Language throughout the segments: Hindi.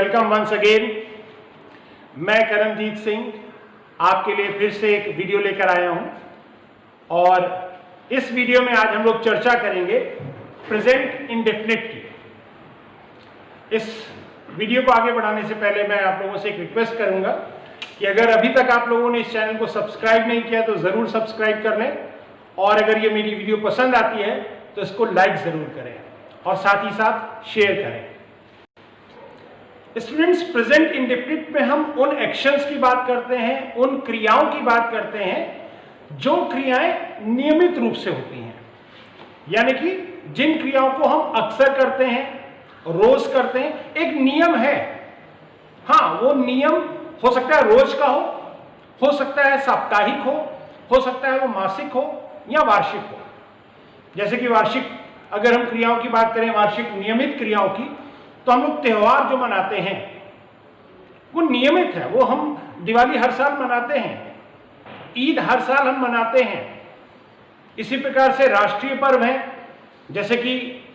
Welcome once again. मैं करमजीत सिंह आपके लिए फिर से एक वीडियो लेकर आया हूं और इस वीडियो में आज हम लोग चर्चा करेंगे प्रेजेंट इंडेफिनिट की। इस वीडियो को आगे बढ़ाने से पहले मैं आप लोगों से एक रिक्वेस्ट करूंगा कि अगर अभी तक आप लोगों ने इस चैनल को सब्सक्राइब नहीं किया तो ज़रूर सब्सक्राइब कर लें और अगर ये मेरी वीडियो पसंद आती है तो इसको लाइक ज़रूर करें और साथ ही साथ शेयर करें। स्टूडेंट्स, प्रेजेंट इंडेफिनिट में हम उन एक्शंस की बात करते हैं, उन क्रियाओं की बात करते हैं जो क्रियाएं नियमित रूप से होती हैं, यानी कि जिन क्रियाओं को हम अक्सर करते हैं, रोज करते हैं। एक नियम है, हाँ वो नियम हो सकता है रोज का हो सकता है साप्ताहिक हो सकता है वो मासिक हो या वार्षिक हो। जैसे कि वार्षिक अगर हम क्रियाओं की बात करें, वार्षिक नियमित क्रियाओं की, तो हम लोग त्योहार जो मनाते हैं वो नियमित है। वो हम दिवाली हर साल मनाते हैं, ईद हर साल हम मनाते हैं। इसी प्रकार से राष्ट्रीय पर्व हैं, जैसे कि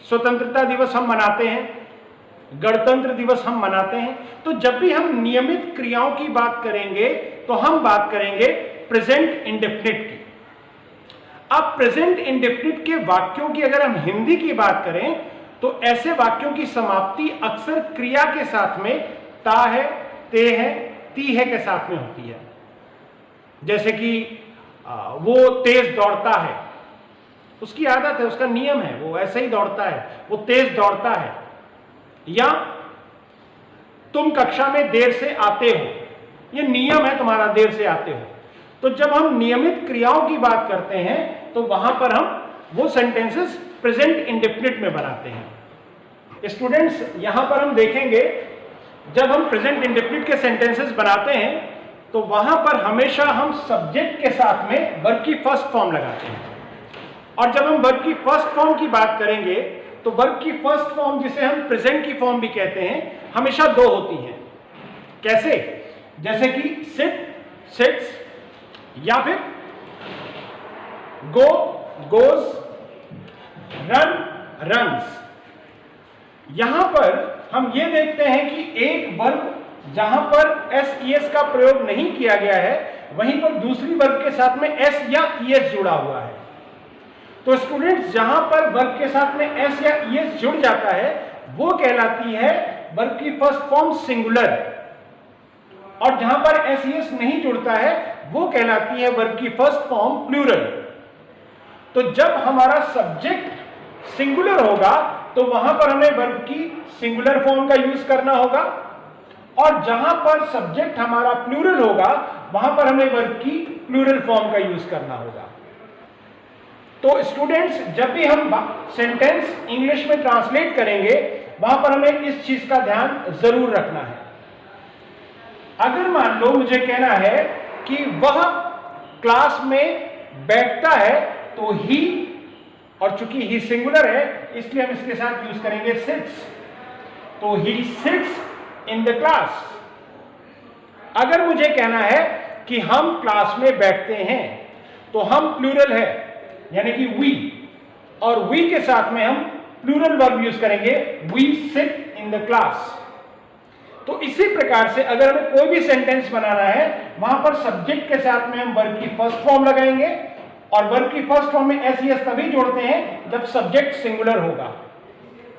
स्वतंत्रता दिवस हम मनाते हैं, गणतंत्र दिवस हम मनाते हैं। तो जब भी हम नियमित क्रियाओं की बात करेंगे तो हम बात करेंगे प्रेजेंट इंडेफिनिट की। अब प्रेजेंट इंडेफिनिट के वाक्यों की अगर हम हिंदी की बात करें तो ऐसे वाक्यों की समाप्ति अक्सर क्रिया के साथ में ता है, ते है, ती है के साथ में होती है। जैसे कि वो तेज दौड़ता है, उसकी आदत है, उसका नियम है, वो ऐसे ही दौड़ता है, वो तेज दौड़ता है। या तुम कक्षा में देर से आते हो, ये नियम है तुम्हारा, देर से आते हो। तो जब हम नियमित क्रियाओं की बात करते हैं तो वहां पर हम वो सेंटेंसेस प्रेजेंट इंडेफिनिट में बनाते हैं। स्टूडेंट्स, यहां पर हम देखेंगे जब हम प्रेजेंट इंडेफिनिट के सेंटेंसेस बनाते हैं तो वहां पर हमेशा हम सब्जेक्ट के साथ में वर्ब की फर्स्ट फॉर्म लगाते हैं। और जब हम वर्ब की फर्स्ट फॉर्म की बात करेंगे तो वर्ब की फर्स्ट फॉर्म, जिसे हम प्रेजेंट की फॉर्म भी कहते हैं, हमेशा दो होती हैं। कैसे? जैसे कि सिट, सिट्स, या फिर गो, गोज, रन, रन्स। यहां पर हम ये देखते हैं कि एक वर्ब जहां पर एस ई एस का प्रयोग नहीं किया गया है, वहीं पर दूसरी वर्ब के साथ में एस या ई एस जुड़ा हुआ है। तो स्टूडेंट्स, जहां पर वर्ब के साथ में एस या ई एस जुड़ जाता है वो कहलाती है वर्ब की फर्स्ट फॉर्म सिंगुलर, और जहां पर एस ई एस नहीं जुड़ता है वो कहलाती है वर्ब की फर्स्ट फॉर्म प्लूरल। तो जब हमारा सब्जेक्ट सिंगुलर होगा तो वहां पर हमें वर्ब की सिंगुलर फॉर्म का यूज करना होगा, और जहां पर सब्जेक्ट हमारा प्लूरल होगा वहां पर हमें वर्ब की प्लूरल फॉर्म का यूज करना होगा। तो स्टूडेंट्स, जब भी हम सेंटेंस इंग्लिश में ट्रांसलेट करेंगे वहां पर हमें इस चीज का ध्यान जरूर रखना है। अगर मान लो मुझे कहना है कि वह क्लास में बैठता है तो ही, और चूंकि ही सिंगुलर है इसलिए हम इसके साथ यूज करेंगे सिट्स। तो he sits in the class. अगर मुझे कहना है कि हम क्लास में बैठते हैं तो हम प्लूरल है, यानी कि वी, और वी के साथ में हम प्लूरल वर्ब यूज करेंगे, we sit in the class. तो इसी प्रकार से अगर हमें कोई भी सेंटेंस बनाना है वहां पर सब्जेक्ट के साथ में हम वर्ब की फर्स्ट फॉर्म लगाएंगे, और वर्ब की फर्स्ट फॉर्म में एस ई एस तभी जोड़ते हैं जब सब्जेक्ट सिंगुलर होगा,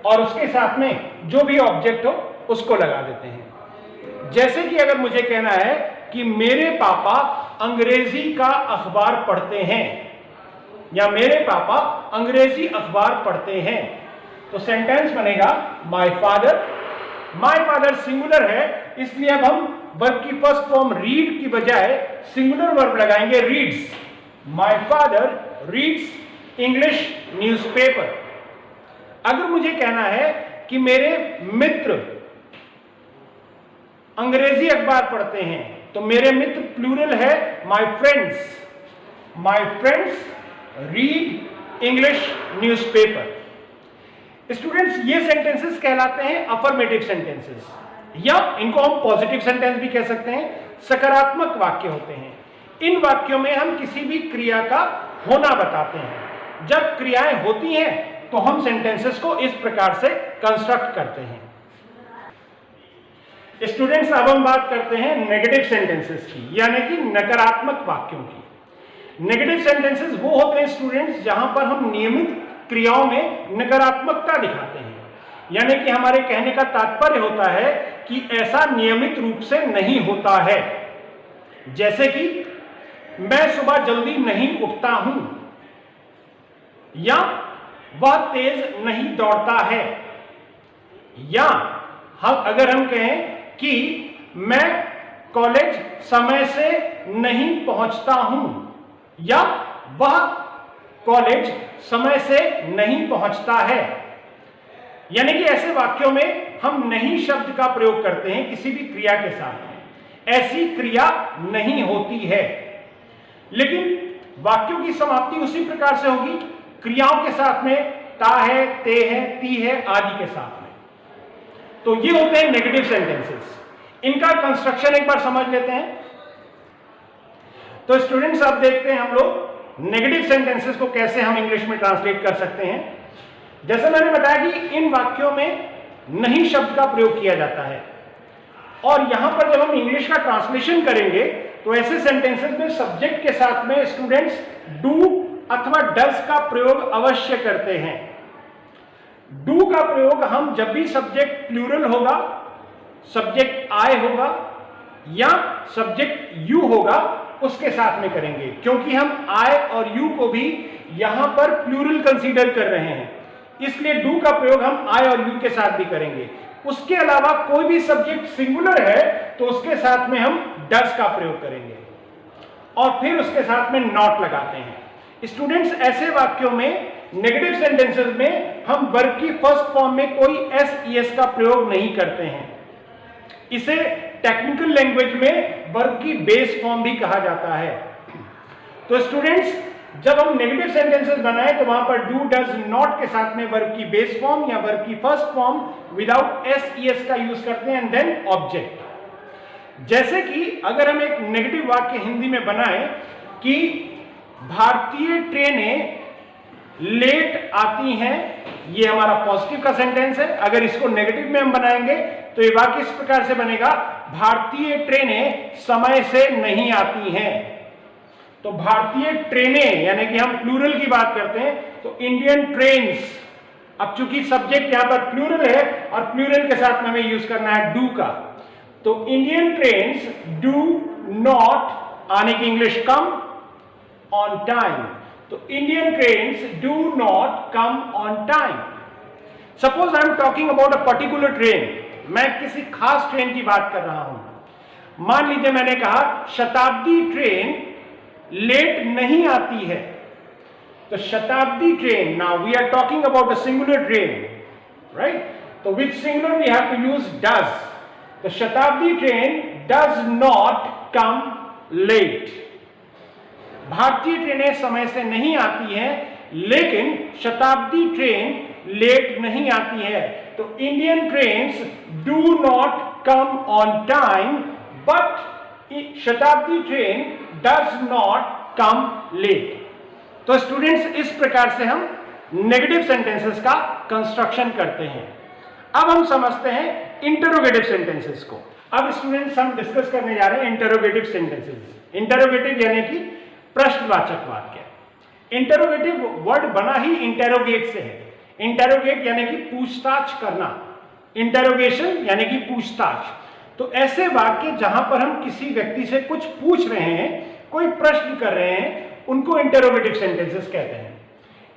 और उसके साथ में जो भी ऑब्जेक्ट हो उसको लगा देते हैं। जैसे कि अगर मुझे कहना है कि मेरे पापा अंग्रेजी का अखबार पढ़ते हैं, या मेरे पापा अंग्रेजी अखबार पढ़ते हैं, तो सेंटेंस बनेगा my father. My father singular है इसलिए अब हम वर्ब की फर्स्ट फॉर्म रीड की बजाय सिंगुलर वर्ब लगाएंगे, reads. My father reads English newspaper. अगर मुझे कहना है कि मेरे मित्र अंग्रेजी अखबार पढ़ते हैं तो मेरे मित्र प्लूरल है my friends. My friends read English newspaper. Students, ये सेंटेंसेस कहलाते हैं अफर्मेटिव सेंटेंसेस, या इनको हम पॉजिटिव सेंटेंस भी कह सकते हैं, सकारात्मक वाक्य होते हैं। इन वाक्यों में हम किसी भी क्रिया का होना बताते हैं। जब क्रियाएं होती हैं तो हम सेंटेंसेस को इस प्रकार से कंस्ट्रक्ट करते हैं। स्टूडेंट्स, अब हम बात करते हैं नेगेटिव सेंटेंसेस की, यानी कि नकारात्मक वाक्यों की। नेगेटिव सेंटेंसेस वो होते हैं स्टूडेंट्स जहां पर हम नियमित क्रियाओं में नकारात्मकता दिखाते हैं, यानी कि हमारे कहने का तात्पर्य होता है कि ऐसा नियमित रूप से नहीं होता है। जैसे कि मैं सुबह जल्दी नहीं उठता हूं, या वह तेज नहीं दौड़ता है, या अगर हम कहें कि मैं कॉलेज समय से नहीं पहुंचता हूं, या वह कॉलेज समय से नहीं पहुंचता है, यानी कि ऐसे वाक्यों में हम नहीं शब्द का प्रयोग करते हैं किसी भी क्रिया के साथ। ऐसी क्रिया नहीं होती है, लेकिन वाक्यों की समाप्ति उसी प्रकार से होगी क्रियाओं के साथ में, ता है, ते है, ती है आदि के साथ में। तो ये होते हैं नेगेटिव सेंटेंसेस। इनका कंस्ट्रक्शन एक बार समझ लेते हैं। तो स्टूडेंट्स, अब देखते हैं हम लोग नेगेटिव सेंटेंसेस को कैसे हम इंग्लिश में ट्रांसलेट कर सकते हैं। जैसे मैंने बताया कि इन वाक्यों में नहीं शब्द का प्रयोग किया जाता है, और यहां पर जब हम इंग्लिश का ट्रांसलेशन करेंगे तो ऐसे सेंटेंसेस में सब्जेक्ट के साथ में स्टूडेंट्स डू अथवा डज का प्रयोग अवश्य करते हैं। डू का प्रयोग हम जब भी सब्जेक्ट प्लूरल होगा, सब्जेक्ट आई होगा या सब्जेक्ट यू होगा उसके साथ में करेंगे, क्योंकि हम आई और यू को भी यहां पर प्लूरल कंसीडर कर रहे हैं, इसलिए डू का प्रयोग हम आई और यू के साथ भी करेंगे। उसके अलावा कोई भी सब्जेक्ट सिंगुलर है तो उसके साथ में हम डज का प्रयोग करेंगे, और फिर उसके साथ में नॉट लगाते हैं। स्टूडेंट्स, ऐसे वाक्यों में नेगेटिव सेंटेंसेस में हम वर्ब की फर्स्ट फॉर्म में कोई एस ई एस का प्रयोग नहीं करते हैं। इसे टेक्निकल लैंग्वेज में वर्ब की बेस फॉर्म भी कहा जाता है। तो स्टूडेंट्स, जब हम नेगेटिव सेंटेंसेस बनाए तो वहां पर डू डज नॉट के साथ में वर्ब की बेस फॉर्म या वर्ब की first form without S E S का यूज करते हैं, एंड देन ऑब्जेक्ट। जैसे कि अगर हम एक नेगेटिव वाक्य हिंदी में बनाएं कि भारतीय ट्रेनें लेट आती हैं, ये हमारा पॉजिटिव का सेंटेंस है। अगर इसको नेगेटिव में हम बनाएंगे तो ये वाक्य इस प्रकार से बनेगा, भारतीय ट्रेनें समय से नहीं आती हैं। तो भारतीय ट्रेनें, यानी कि हम प्लूरल की बात करते हैं तो इंडियन ट्रेन्स। अब चूंकि सब्जेक्ट यहां पर प्लूरल है और प्लूरल के साथ में हमें यूज करना है डू का, तो इंडियन ट्रेन्स डू नॉट, आने की इंग्लिश कम ऑन टाइम। तो Indian trains do not come on time. Suppose I am talking about a particular train, मैं किसी खास ट्रेन की बात कर रहा हूं। मान लीजिए मैंने कहा शताब्दी ट्रेन लेट नहीं आती है, तो Shatabdi train, now we are talking about a singular train, right? तो with singular we have to use does. तो Shatabdi train does not come late. भारतीय ट्रेनें समय से नहीं आती हैं, लेकिन शताब्दी ट्रेन लेट नहीं आती है। तो Indian trains do not come on time, but Shatabdi train does not come late. तो स्टूडेंट्स, इस प्रकार से हम नेगेटिव सेंटेंसेस का कंस्ट्रक्शन करते हैं। अब हम समझते हैं इंटरोगेटिव सेंटेंसेस को। अब स्टूडेंट्स, हम डिस्कस करने जा रहे हैं इंटरोगेटिव सेंटेंसेस। इंटरोगेटिव यानी कि प्रश्नवाचक वाक्य। इंटरोगेटिव वर्ड बना ही इंटेरोगेट से है। इंटेरोगेट यानी कि पूछताछ करना, इंटेरोगेशन यानी कि पूछताछ। तो ऐसे वाक्य जहां पर हम किसी व्यक्ति से कुछ पूछ रहे हैं, कोई प्रश्न कर रहे हैं, उनको इंटरोगेटिव सेंटेंसेस कहते हैं।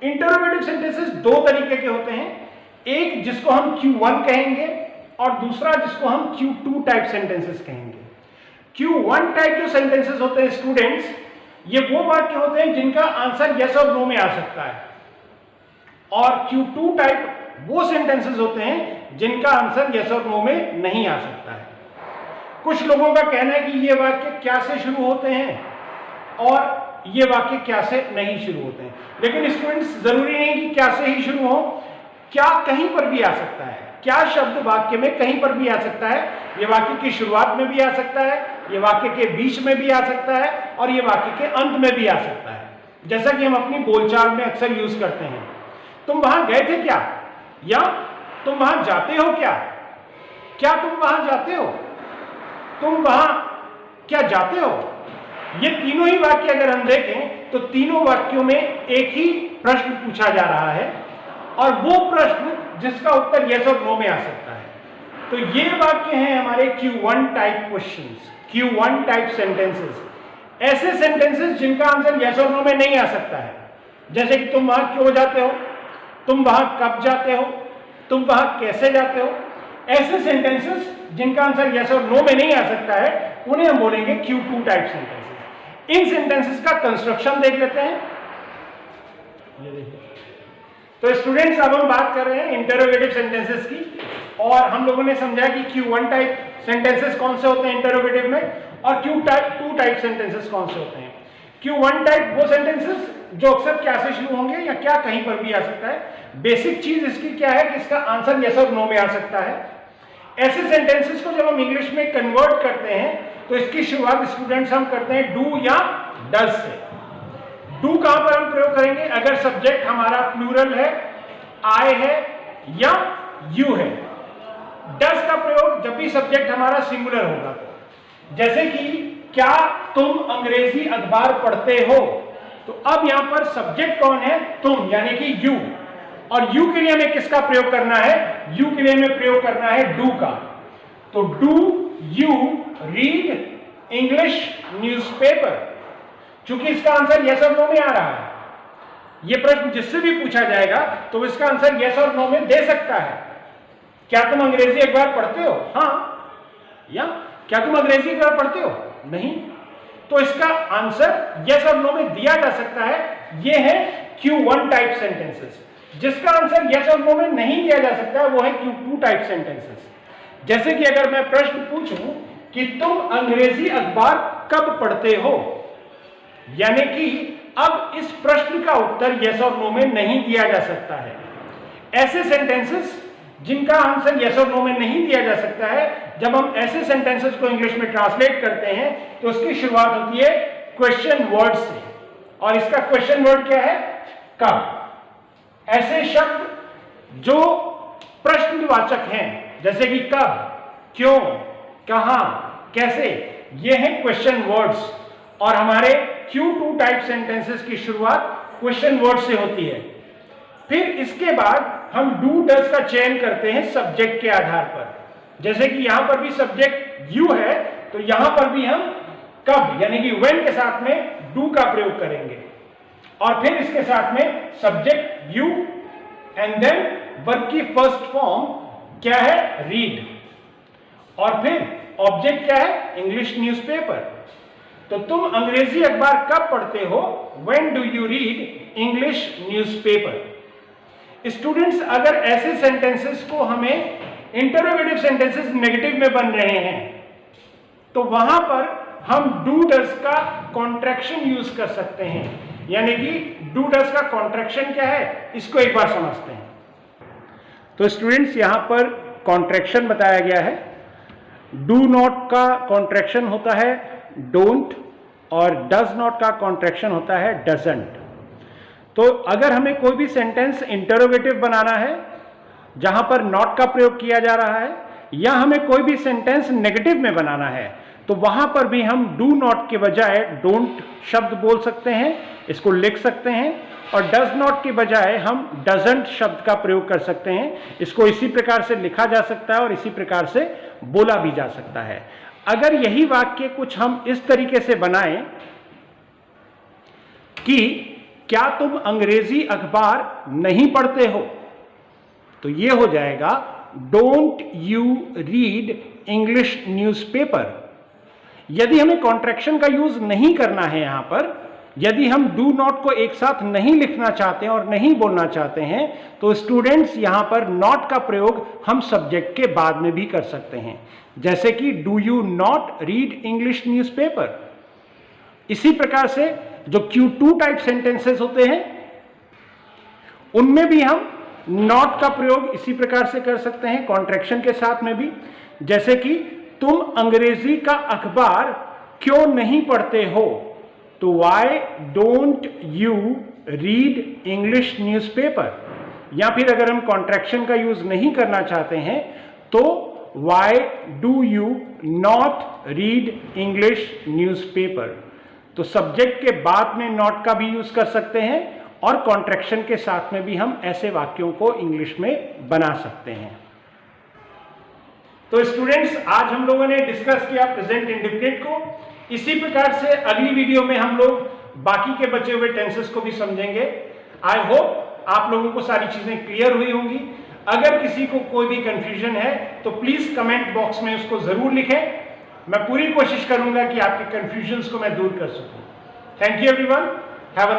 इंटरोगेटिव सेंटेंसेस दो तरीके के होते हैं, एक जिसको हम Q1 कहेंगे और दूसरा जिसको हम Q2 टाइप सेंटेंसेस कहेंगे। Q1 टाइप जो सेंटेंसेस होते हैं स्टूडेंट्स, ये वो वाक्य होते हैं जिनका आंसर यस और नो में आ सकता है, और Q2 टाइप वो सेंटेंसेस होते हैं जिनका आंसर यस और नो में नहीं आ सकता है। कुछ लोगों का कहना है कि ये वाक्य क्या से शुरू होते हैं और ये वाक्य क्या से नहीं शुरू होते हैं, लेकिन स्टूडेंट्स जरूरी नहीं कि क्या से ही शुरू हो, क्या कहीं पर भी आ सकता है। क्या शब्द वाक्य में कहीं पर भी आ सकता है। ये वाक्य की शुरुआत में भी आ सकता है, ये वाक्य के बीच में भी आ सकता है, और ये वाक्य के अंत में भी आ सकता है। जैसा कि हम अपनी बोलचाल में अक्सर यूज करते हैं, तुम वहां गए थे क्या, या तुम वहां जाते हो क्या, क्या तुम वहां जाते हो। तुम वहां क्या जाते हो? ये तीनों ही वाक्य अगर हम देखें तो तीनों वाक्यों में एक ही प्रश्न पूछा जा रहा है और वो प्रश्न जिसका उत्तर यस और नो में आ सकता है। तो ये वाक्य हैं हमारे Q1 type questions, Q1 type sentences, ऐसे सेंटेंसेस जिनका आंसर यस और नो में नहीं आ सकता है। जैसे कि तुम वहां क्यों जाते हो, तुम वहां कब जाते हो, तुम वहां कैसे जाते हो। ऐसे सेंटेंसेस जिनका आंसर यस और नो में नहीं आ सकता है उन्हें हम बोलेंगे Q2 टाइप सेंटेंसेस। इन सेंटेंसेस का कंस्ट्रक्शन देख लेते हैं। ये देखिए, तो स्टूडेंट्स अब हम बात कर रहे हैं इंटरोगेटिव सेंटेंसेस की, और हम लोगों ने समझा कि Q1 टाइप सेंटेंसेस कौन से होते हैं इंटरोगेटिव में, और Q2 टाइप सेंटेंसेस कौन से होते हैं। Q1 टाइप वो सेंटेंसेस जो अक्सर क्या से शुरू होंगे या क्या कहीं पर भी आ सकता है। बेसिक चीज इसकी क्या है कि इसका आंसर यस और नो में आ सकता है। ऐसे सेंटेंसेस को जब हम इंग्लिश में कन्वर्ट करते हैं तो इसकी शुरुआत स्टूडेंट्स हम करते हैं डू या डज से। डू कहां पर हम प्रयोग करेंगे? अगर सब्जेक्ट हमारा प्लूरल है, आई है या यू है। डज का प्रयोग जब भी सब्जेक्ट हमारा सिंगुलर होगा। जैसे कि क्या तुम अंग्रेजी अखबार पढ़ते हो, तो अब यहां पर सब्जेक्ट कौन है? तुम, यानी कि यू। और यू के लिए हमें किसका प्रयोग करना है? यू के लिए हमें प्रयोग करना है डू का। तो do you read English newspaper. चूंकि इसका आंसर यस और नो में आ रहा है, यह प्रश्न जिससे भी पूछा जाएगा तो इसका आंसर यस और नो में दे सकता है। क्या तुम अंग्रेजी अखबार पढ़ते हो? हाँ। या क्या तुम अंग्रेजी अखबार पढ़ते हो? नहीं। तो इसका आंसर यस और नो में दिया जा सकता है। यह है Q1 टाइप सेंटेंसेस। जिसका आंसर यस और नो में नहीं दिया जा सकता वो है Q2 टाइप सेंटेंसेस। जैसे कि अगर मैं प्रश्न पूछूं कि तुम अंग्रेजी अखबार कब पढ़ते हो, यानी कि अब इस प्रश्न का उत्तर यस और नो में नहीं दिया जा सकता है। ऐसे सेंटेंसेस जिनका आंसर यस और नो में नहीं दिया जा सकता है, जब हम ऐसे सेंटेंसेस को इंग्लिश में ट्रांसलेट करते हैं तो उसकी शुरुआत होती है क्वेश्चन वर्ड से। और इसका क्वेश्चन वर्ड क्या है? कब। ऐसे शब्द जो प्रश्नवाचक हैं, जैसे कि कब, क्यों, कहां, कैसे, ये हैं क्वेश्चन वर्ड्स। और हमारे Q2 टाइप सेंटेंसेस की शुरुआत क्वेश्चन वर्ड से होती है। फिर इसके बाद हम डू डज का चयन करते हैं सब्जेक्ट के आधार पर। जैसे कि यहां पर भी सब्जेक्ट यू है, तो यहां पर भी हम कब यानी कि व्हेन के साथ में डू का प्रयोग करेंगे। और फिर इसके साथ में subject you and then verb की फर्स्ट फॉर्म क्या है? रीड। और फिर ऑब्जेक्ट क्या है? English newspaper. तो तुम अंग्रेजी अखबार कब पढ़ते हो? When do you read English newspaper. Students, अगर ऐसे सेंटेंसेस को हमें इंटरोगेटिव सेंटेंसेस नेगेटिव में बन रहे हैं तो वहां पर हम डू डज का कॉन्ट्रैक्शन यूज कर सकते हैं। यानी कि डू डज का कॉन्ट्रैक्शन क्या है, इसको एक बार समझते हैं। तो स्टूडेंट्स, यहां पर कॉन्ट्रैक्शन बताया गया है। डू नॉट का कॉन्ट्रैक्शन होता है डोंट, और डज नॉट का कॉन्ट्रैक्शन होता है डजंट। तो अगर हमें कोई भी सेंटेंस इंटरोगेटिव बनाना है जहां पर नॉट का प्रयोग किया जा रहा है, या हमें कोई भी सेंटेंस नेगेटिव में बनाना है, तो वहां पर भी हम डू नॉट के बजाय डोंट शब्द बोल सकते हैं, इसको लिख सकते हैं। और डज नॉट के बजाय हम डजंट शब्द का प्रयोग कर सकते हैं। इसको इसी प्रकार से लिखा जा सकता है और इसी प्रकार से बोला भी जा सकता है। अगर यही वाक्य कुछ हम इस तरीके से बनाएं कि क्या तुम अंग्रेजी अखबार नहीं पढ़ते हो, तो यह हो जाएगा don't you read English newspaper. यदि हमें कॉन्ट्रैक्शन का यूज नहीं करना है यहां पर, यदि हम डू नॉट को एक साथ नहीं लिखना चाहते हैं और नहीं बोलना चाहते हैं, तो स्टूडेंट्स यहां पर नॉट का प्रयोग हम सब्जेक्ट के बाद में भी कर सकते हैं। जैसे कि do you not read English newspaper. इसी प्रकार से जो Q2 टाइप सेंटेंसेस होते हैं उनमें भी हम नॉट का प्रयोग इसी प्रकार से कर सकते हैं, कॉन्ट्रैक्शन के साथ में भी। जैसे कि तुम अंग्रेजी का अखबार क्यों नहीं पढ़ते हो, तो why don't you read English newspaper. या फिर अगर हम कॉन्ट्रैक्शन का यूज नहीं करना चाहते हैं तो why do you not read English newspaper. तो सब्जेक्ट के बाद में नॉट का भी यूज कर सकते हैं और कॉन्ट्रैक्शन के साथ में भी हम ऐसे वाक्यों को इंग्लिश में बना सकते हैं। तो स्टूडेंट्स, आज हम लोगों ने डिस्कस किया प्रेजेंट इंडेफिनिट को। इसी प्रकार से अगली वीडियो में हम लोग बाकी के बचे हुए टेंसेस को भी समझेंगे। आई होप आप लोगों को सारी चीजें क्लियर हुई होंगी। अगर किसी को कोई भी कंफ्यूजन है तो प्लीज कमेंट बॉक्स में उसको जरूर लिखें। मैं पूरी कोशिश करूंगा कि आपके कंफ्यूजन्स को मैं दूर कर सकूं। Thank you everyone, have a